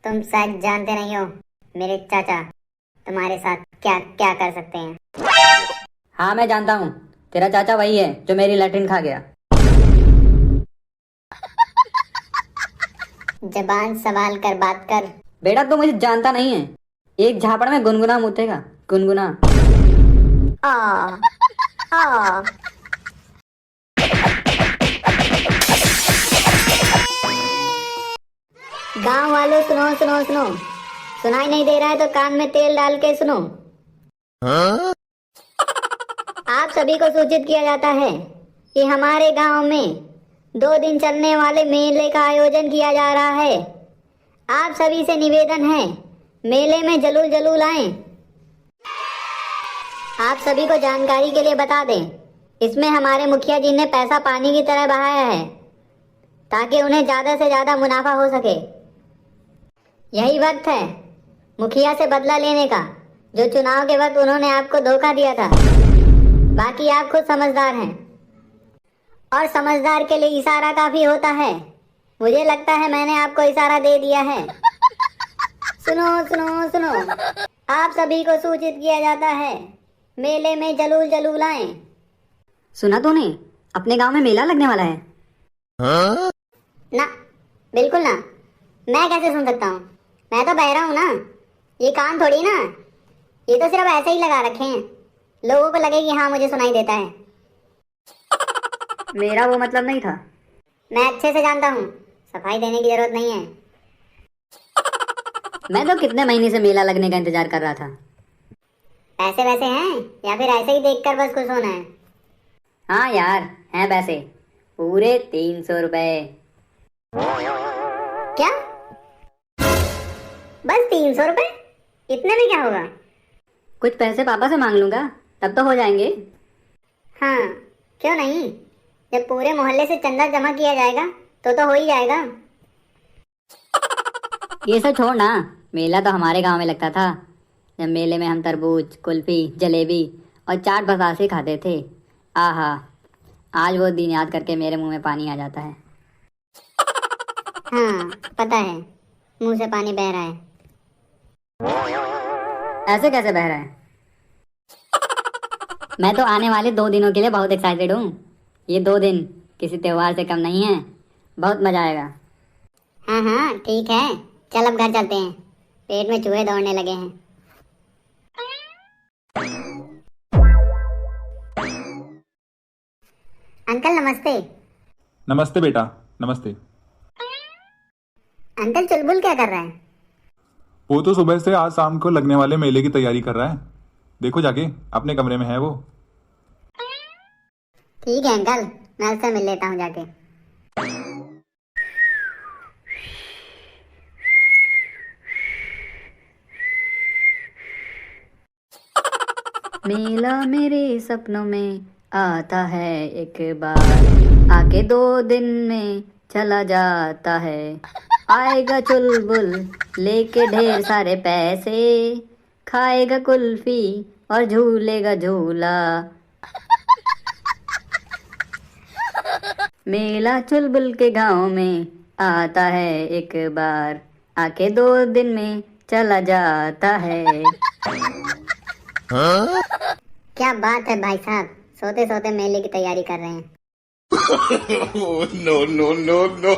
तुम शायद जानते नहीं हो मेरे चाचा तुम्हारे साथ क्या क्या कर सकते हैं। हाँ मैं जानता हूँ। तेरा चाचा वही है जो मेरी लैट्रिन खा गया। जबान संभाल कर बात कर। बेटा तू मुझे जानता नहीं है। एक झापड़ में गुनगुना मुतेगा। गुनगुना। आ आ गांव वालों सुनो सुनो सुनो। सुनाई नहीं दे रहा है तो कान में तेल डाल के सुनो। आप सभी को सूचित किया जाता है कि हमारे गांव में 2 दिन चलने वाले मेले का आयोजन किया जा रहा है। आप सभी से निवेदन है मेले में जरूर जरूर आएं। आप सभी को जानकारी के लिए बता दें, इसमें हमारे मुखिया जी ने पैसा पानी की तरह बहाया है ताकि उन्हें ज्यादा से ज्यादा मुनाफा हो सके। यही वक्त है मुखिया से बदला लेने का, जो चुनाव के वक्त उन्होंने आपको धोखा दिया था। बाकी आप खुद समझदार हैं और समझदार के लिए इशारा काफी होता है। मुझे लगता है मैंने आपको इशारा दे दिया है। सुनो सुनो सुनो, आप सभी को सूचित किया जाता है मेले में जलूल जलूल आए। सुना तूने? अपने गांव में मेला लगने वाला है। ना, बिल्कुल ना। मैं कैसे सुन सकता हूँ? मैं तो बहरा हूँ ना। ये कान थोड़ी ना, ये तो सिर्फ ऐसे ही लगा रखे हैं, लोगों को लगे कि हाँ मुझे सुनाई देता है। मेरा वो मतलब नहीं था। मैं अच्छे से जानता हूँ, सफाई देने की जरूरत नहीं है। मैं तो कितने महीने से मेला लगने का इंतजार कर रहा था। पैसे वैसे हैं या फिर ऐसे ही देखकर बस खुश होना है? हाँ यार हैं पैसे, पूरे 300 रुपए। क्या? बस 300 रुपए? इतने में क्या होगा? कुछ पैसे पापा से मांग लूंगा, तब तो हो जाएंगे। हाँ, क्यों नहीं। जब पूरे मोहल्ले से चंदा जमा किया जाएगा तो हो ही जाएगा। ये सब छोड़ ना, मेला तो हमारे गांव में लगता था। जब मेले में हम तरबूज, कुल्फी, जलेबी और चाट बतासे खाते थे। आहा, आज वो दिन याद करके मेरे मुंह में पानी आ जाता है। हाँ पता है, मुंह से पानी बह रहा है। ऐसे कैसे बह रहा है? मैं तो आने वाले 2 दिनों के लिए बहुत एक्साइटेड हूँ। ये 2 दिन किसी त्योहार से कम नहीं है। बहुत मजा आएगा। हाँ हाँ ठीक है, चल अब घर चलते हैं, पेट में चूहे दौड़ने लगे हैं। अंकल नमस्ते। नमस्ते बेटा, नमस्ते। अंकल चुलबुल क्या कर रहा है? वो तो सुबह से आज शाम को लगने वाले मेले की तैयारी कर रहा है। देखो जाके, अपने कमरे में है वो। ठीक है अंकल, मैं उससे मिल लेता हूँ जाके। मेला मेरे सपनों में आता है एक बार, आके 2 दिन में चला जाता है। आएगा चुलबुल लेके ढेर सारे पैसे, खाएगा कुल्फी और झूलेगा झूला। मेला चुलबुल के गांव में आता है एक बार, आके 2 दिन में चला जाता है। क्या बात है भाई साहब, सोते सोते मेले की तैयारी कर रहे हैं। No, no, no, no.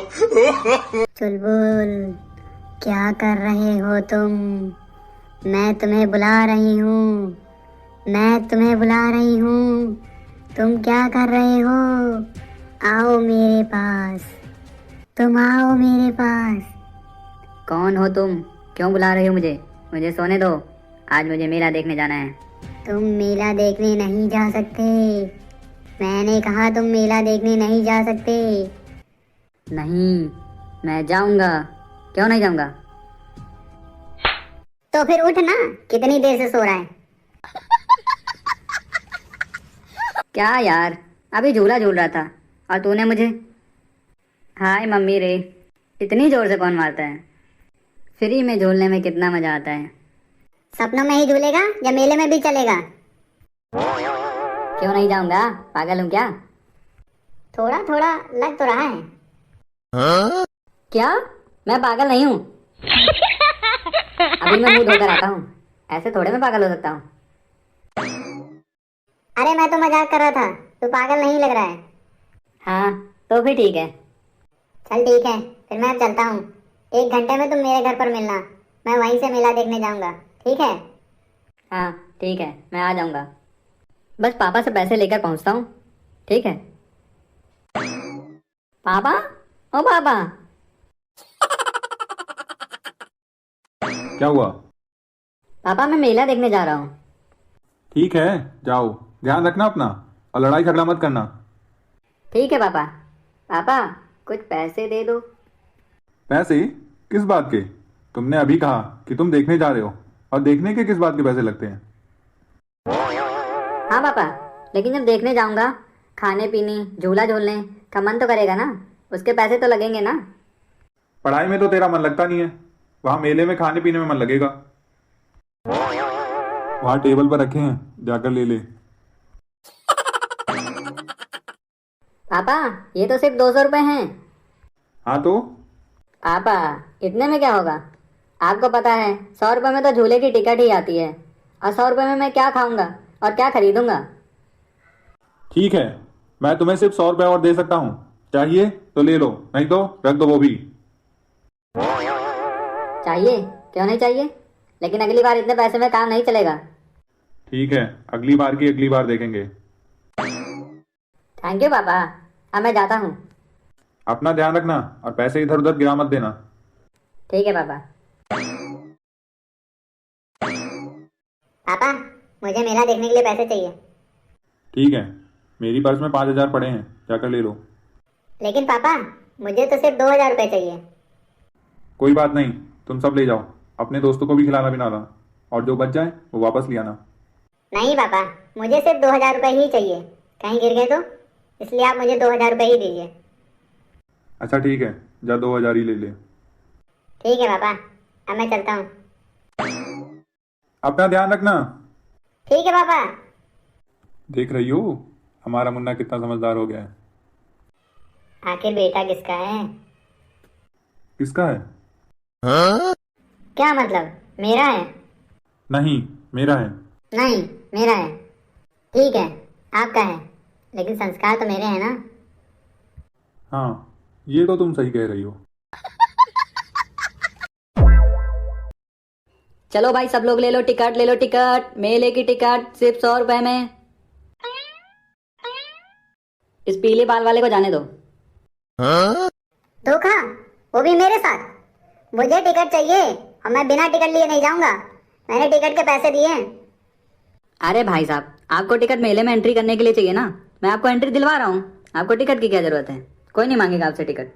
चुलबुल क्या कर रहे हो तुम? मैं तुम्हें बुला रही हूँ, मैं तुम्हें बुला रही हूँ। तुम क्या कर रहे हो? आओ मेरे पास, तुम आओ मेरे पास। कौन हो तुम? क्यों बुला रहे हो मुझे? मुझे सोने दो, आज मुझे मेला देखने जाना है। तुम मेला देखने नहीं जा सकते। मैंने कहा तुम मेला देखने नहीं जा सकते। नहीं, मैं जाऊंगा। क्यों नहीं जाऊंगा? तो फिर उठ ना, कितनी देर से सो रहा है? क्या यार, अभी झूला झूल रहा था और तूने मुझे हाय मम्मी रे इतनी जोर से कौन मारता है? फ्री में झूलने में कितना मजा आता है। सपनों में ही झूलेगा या मेले में भी चलेगा? क्यों नहीं जाऊंगा? पागल हूँ क्या? थोड़ा थोड़ा लग तो रहा है। क्या? मैं पागल नहीं हूँ। अभी मैं मुंह धोकर आता हूँ, ऐसे थोड़े में पागल हो सकता हूँ। अरे मैं तो मजाक कर रहा था, तू पागल नहीं लग रहा है। हाँ तो फिर ठीक है। चल ठीक है, फिर मैं अब चलता हूँ। 1 घंटे में तुम मेरे घर पर मिलना, मैं वहीं से मेला देखने जाऊंगा, ठीक है? हाँ ठीक है, मैं आ जाऊँगा। बस पापा से पैसे लेकर पहुँचता हूँ, ठीक है? पापा, ओ पापा। क्या हुआ? पापा मैं मेला देखने जा रहा हूँ। ठीक है, जाओ, ध्यान रखना अपना, और लड़ाई झगड़ा मत करना। ठीक है पापा। पापा कुछ पैसे दे दो। पैसे? किस बात के? तुमने अभी कहा कि तुम देखने जा रहे हो, और देखने के किस बात के पैसे लगते हैं? हाँ पापा, लेकिन जब देखने जाऊंगा, खाने पीने झूला झूलने का मन तो करेगा ना, उसके पैसे तो लगेंगे ना। पढ़ाई में तो तेरा मन लगता नहीं है, वहां मेले में खाने पीने में मन लगेगा। वहां टेबल पर रखे हैं, जाकर ले ले। पापा ये तो सिर्फ 200 रुपये हैं। हाँ तो? पापा इतने में क्या होगा? आपको पता है 100 रुपये में तो झूले की टिकट ही आती है, और 100 रुपये में मैं क्या खाऊंगा और क्या खरीदूंगा? ठीक है, मैं तुम्हें सिर्फ 100 रुपये और दे सकता हूँ, चाहिए तो ले लो, नहीं तो रख दो वो भी। चाहिए? क्यों नहीं चाहिए, लेकिन अगली बार इतने पैसे में काम नहीं चलेगा। ठीक है, अगली बार की अगली बार देखेंगे। थैंक यू पापा, अब मैं जाता हूँ। अपना ध्यान रखना, और पैसे इधर उधर गिरा मत देना। ठीक है पापा। पापा, मुझे मेला देखने के लिए पैसे चाहिए। ठीक है, मेरी पर्स में 5,000 पड़े हैं, जाकर ले लो। लेकिन पापा, मुझे तो सिर्फ 2,000 रुपये चाहिए। कोई बात नहीं, तुम सब ले जाओ, अपने दोस्तों को भी खिलाना पिलाना, और जो बच जाए वो वापस ले आना। नहीं पापा, मुझे सिर्फ 2,000 रुपये ही चाहिए, कहीं गिर गए तो, इसलिए आप मुझे 2,000 रुपये ही दीजिए। अच्छा ठीक है, जा 2,000 ही ले ले। ठीक है पापा, अब मैं चलता हूँ। अपना ध्यान रखना। ठीक है पापा। देख रही हो हमारा मुन्ना कितना समझदार हो गया है। आखिर बेटा किसका है? किसका है? क्या मतलब, मेरा है? नहीं, मेरा है। नहीं, मेरा है। ठीक है, आपका है, लेकिन संस्कार तो मेरे हैं ना। हाँ, ये तो तुम सही कह रही हो। चलो भाई सब लोग ले लो टिकट, ले लो टिकट, मेले की टिकट सिर्फ 100 रुपए में। इस पीले बाल वाले को जाने दो। धोखा, वो भी मेरे साथ। मुझे टिकट चाहिए, और मैं बिना टिकट लिए नहीं जाऊंगा, मैंने टिकट के पैसे दिए हैं। अरे भाई साहब, आपको टिकट मेले में एंट्री करने के लिए चाहिए ना, मैं आपको एंट्री दिलवा रहा हूँ, आपको टिकट की क्या जरूरत है? कोई नहीं मांगेगा आपसे टिकट,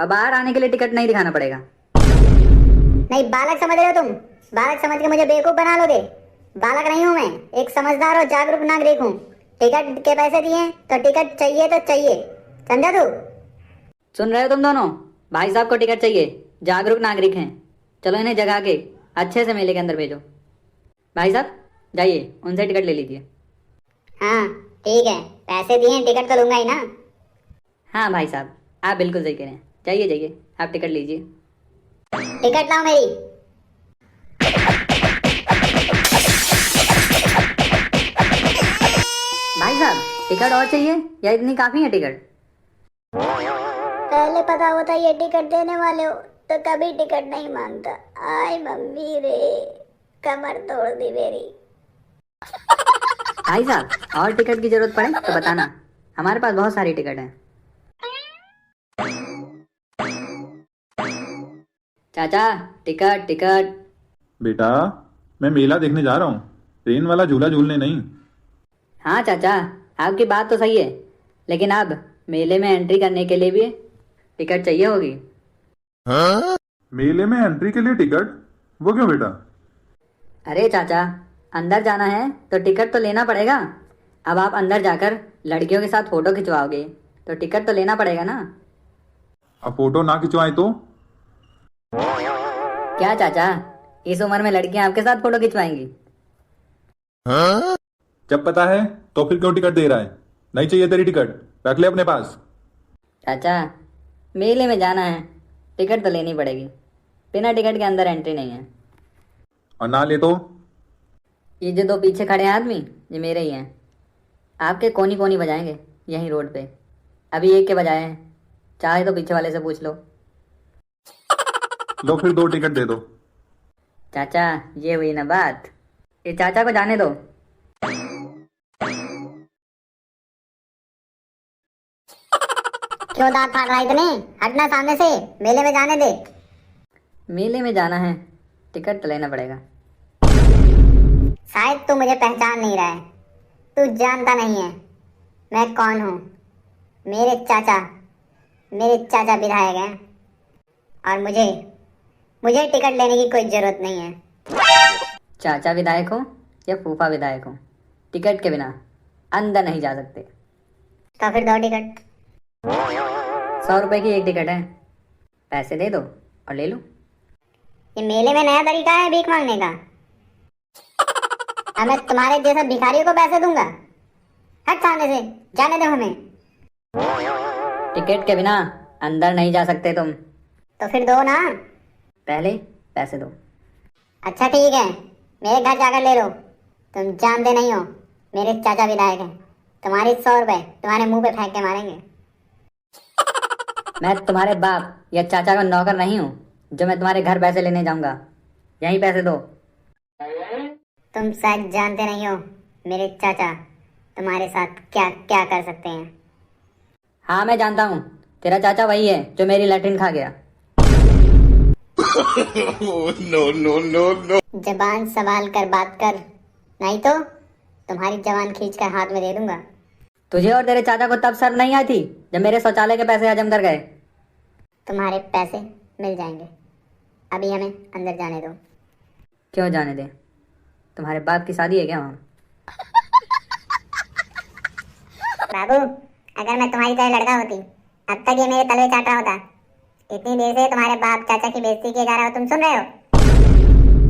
अब बाहर आने के लिए टिकट नहीं दिखाना पड़ेगा। नहीं, बालक समझ रहे हो तुम? बालक समझ के मुझे बेवकूफ बना लोगे? बालक नहीं हूं मैं, एक समझदार और जागरूक नागरिक हूँ। टिकट के पैसे दिए तो टिकट चाहिए तो चाहिए, समझा तू? सुन रहे हो तुम दोनों? भाई साहब को टिकट चाहिए, जागरूक नागरिक हैं। चलो इन्हें जगा के अच्छे से मेले के अंदर भेजो। भाई साहब जाइए, उनसे टिकट ले लीजिए। हाँ ठीक है, पैसे दिए टिकट तो लूंगा ही ना। हाँ भाई साहब, आप बिल्कुल सही कह रहे हैं, जाइए जाइए, आप टिकट लीजिए। टिकट लाओ मेरी। भाई साहब टिकट और चाहिए या इतनी काफी है टिकट? पहले पता होता ये टिकट देने वाले हो तो कभी टिकट नहीं मांगता। आय मम्मी रे, कमर तोड़ दी मेरी। भाई साहब और टिकट की जरूरत पड़े तो बताना, हमारे पास बहुत सारी टिकट है। चाचा टिकट टिकट। बेटा, मैं मेला देखने जा रहा हूँ, ट्रेन वाला झूला झूलने नहीं। हाँ चाचा, आपकी बात तो सही है, लेकिन अब मेले में एंट्री करने के लिए भी टिकट चाहिए होगी। मेले में एंट्री के लिए टिकट? वो क्यों बेटा? अरे चाचा, अंदर जाना है तो टिकट तो लेना पड़ेगा। अब आप अंदर जाकर लड़कियों के साथ फोटो खिंचवाओगे तो टिकट तो लेना पड़ेगा ना। अब फोटो ना खिंचवाएं तो? क्या चाचा, इस उम्र में लड़कियां आपके साथ फोटो खिंचवाएंगी? जब पता है तो फिर क्यों टिकट दे रहा है? नहीं चाहिए तेरी टिकट, रख ले अपने पास। चाचा मेले में जाना है, टिकट तो लेनी पड़ेगी, बिना टिकट के अंदर एंट्री नहीं है। और ना ले तो ये जो दो पीछे खड़े हैं आदमी, ये मेरे ही हैं। आपके कोनी कोनी बजाएंगे यहीं रोड पे। अभी एक के बजाए हैं, चाहे तो पीछे वाले से पूछ लो। लो फिर 2 टिकट दे दो। चाचा, ये हुई ना बात। ये चाचा को जाने दो। क्यों दांत फाड़ रहा है इतने? हटना सामने से, मेले में जाने दे। मेले में जाना है, टिकट तो लेना पड़ेगा। शायद तू मुझे पहचान नहीं रहा है। तू जानता नहीं है मैं कौन हूँ। मेरे चाचा विधायक हैं और मुझे टिकट लेने की कोई जरूरत नहीं है। चाचा विधायक हो या फूफा विधायक हो, टिकट के बिना अंदर नहीं जा सकते। तो फिर 2 टिकट। 100 रुपए की एक टिकट है, पैसे दे दो और ले लो। ये मेले में नया तरीका है भीख मांगने का। अब मैं तुम्हारे जैसे भिखारियों को पैसे दूंगा? हट सामने से, जाने दो हमें। टिकट के बिना अंदर नहीं जा सकते तुम। तो फिर दो ना। पहले पैसे दो। अच्छा ठीक है, मेरे घर जाकर ले लो। तुम जानते नहीं हो मेरे चाचा विधायक हैं। तुम्हारी 100 रुपए तुम्हारे मुंह पे फेंक के मारेंगे। मैं तुम्हारे बाप या चाचा का नौकर नहीं हूँ जो मैं तुम्हारे घर पैसे लेने जाऊंगा। यहीं पैसे दो। तुम शायद जानते नहीं हो मेरे चाचा तुम्हारे साथ क्या क्या कर सकते हैं। हाँ मैं जानता हूँ, तेरा चाचा वही है जो मेरी लैट्रिन खा गया। no, no, no, no. जबान संभाल कर बात कर, नहीं तो तुम्हारी जबान खींच कर हाथ में दे दूंगा। तुझे और तेरे चाचा को तब शर्म नहीं आई थी जब मेरे शौचालय के पैसे हजम कर गए। तुम्हारे पैसे मिल जाएंगे, अभी हमें अंदर जाने दो। क्यों जाने दे? तुम्हारे बाप की शादी है क्या वहाँ? बाबू, अगर मैं तुम्हारी तरह लड़का होती अब तक ये मेरे तलवे चाट रहा होता। इतनी देर से तुम्हारे बाप चाचा की बेइज्जती किए जा रहा हो, तुम सुन रहे हो?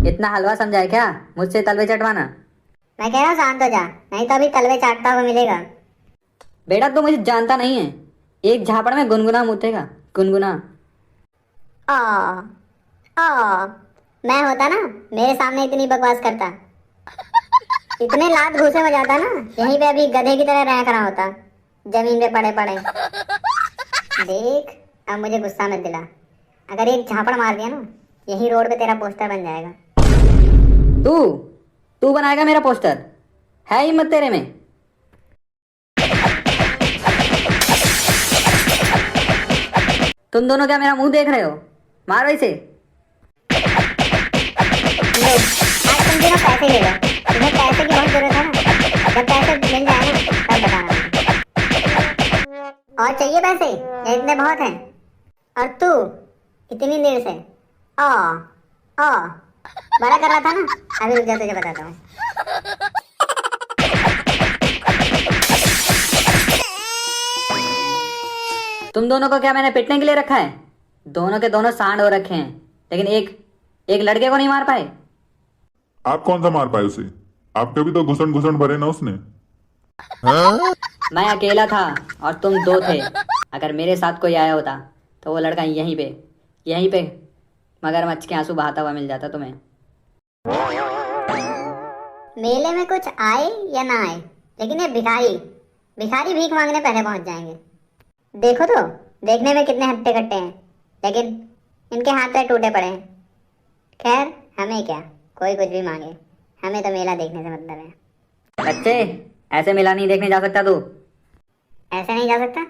इतना हलवा समझा है क्या मुझसे तलवे चटवाना? मैं कह रहा हूँ शांत हो जा, नहीं तो अभी तलवे चाटता हुआ मिलेगा। बेटा तू मुझे जानता नहीं है, एक झापड़ में गुनगुना मुतेगा, गुनगुना। मैं होता ना मेरे सामने इतनी बकवास करता, इतने लात घूसे में जाता ना, यहीं पे अभी गधे की तरह रह करा होता, जमीन पे पड़े पड़े। देख अब मुझे गुस्सा मत दिला, अगर एक झापड़ मार दिया ना यही रोड पे तेरा पोस्टर बन जाएगा। तू बनाएगा मेरा पोस्टर? है हिम्मत तेरे में? तुम दोनों क्या मेरा मुंह देख रहे हो? मारो इसे। लो, आज तुम दोनों पैसे ले लो, तुम्हें पैसे की बहुत जरूरत है ना। जब पैसे मिल जाए ना तब बताना। और चाहिए पैसे या इतने बहुत हैं? और तू इतनी देर से बड़ा कर रहा था ना, अभी रुक जा तुझे बताता हूँ। तुम दोनों को क्या मैंने पिटने के लिए रखा है? दोनों के दोनों सांड हो रखे हैं, लेकिन एक लड़के को नहीं मार पाए। आप कौन सा मार पाए उसे? आपके भी तो घुसण घुसण भरे ना उसने। मैं अकेला था और तुम 2 थे। अगर मेरे साथ कोई आया होता तो वो लड़का यहीं पे मगरमच्छ के आंसू बहाता हुआ मिल जाता तुम्हें। मेले में कुछ आए या ना आए, लेकिन ये भिखारी भीख मांगने पहले पहुंच जाएंगे। देखो तो देखने में कितने हट्टे कट्टे हैं, लेकिन इनके हाथ पैर टूटे पड़े हैं। खैर हमें क्या, कोई कुछ भी मांगे, हमें तो मेला देखने से मतलब है। बच्चे, ऐसे मेला नहीं देखने जा सकता तू। ऐसे नहीं जा सकता?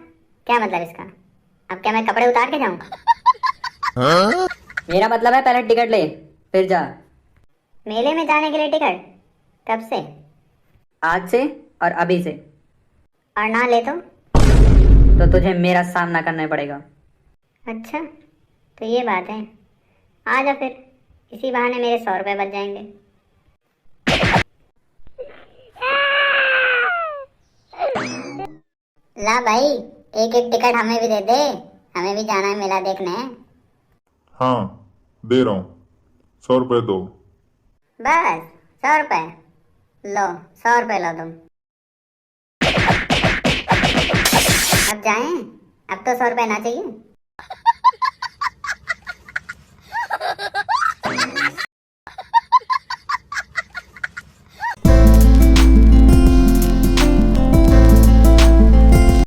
क्या मतलब इसका? अब क्या मैं कपड़े उतार के जाऊं? मेरा मतलब है पहले टिकट ले फिर जा। मेले में जाने के लिए टिकट कब से? आज से और अभी से। और ना ले तो तुझे मेरा सामना करना पड़ेगा। अच्छा तो ये बात है, आ जा फिर, इसी बहाने मेरे 100 रुपए बच जाएंगे। ला भाई, एक टिकट हमें भी दे दे, हमें भी जाना है मेला देखने। हाँ दे रहा हूँ, 100 रुपए दो। बस 100 रुपए लो, 100 रुपए लो तुम। अब जाएं? अब तो 100 रुपए ना चाहिए?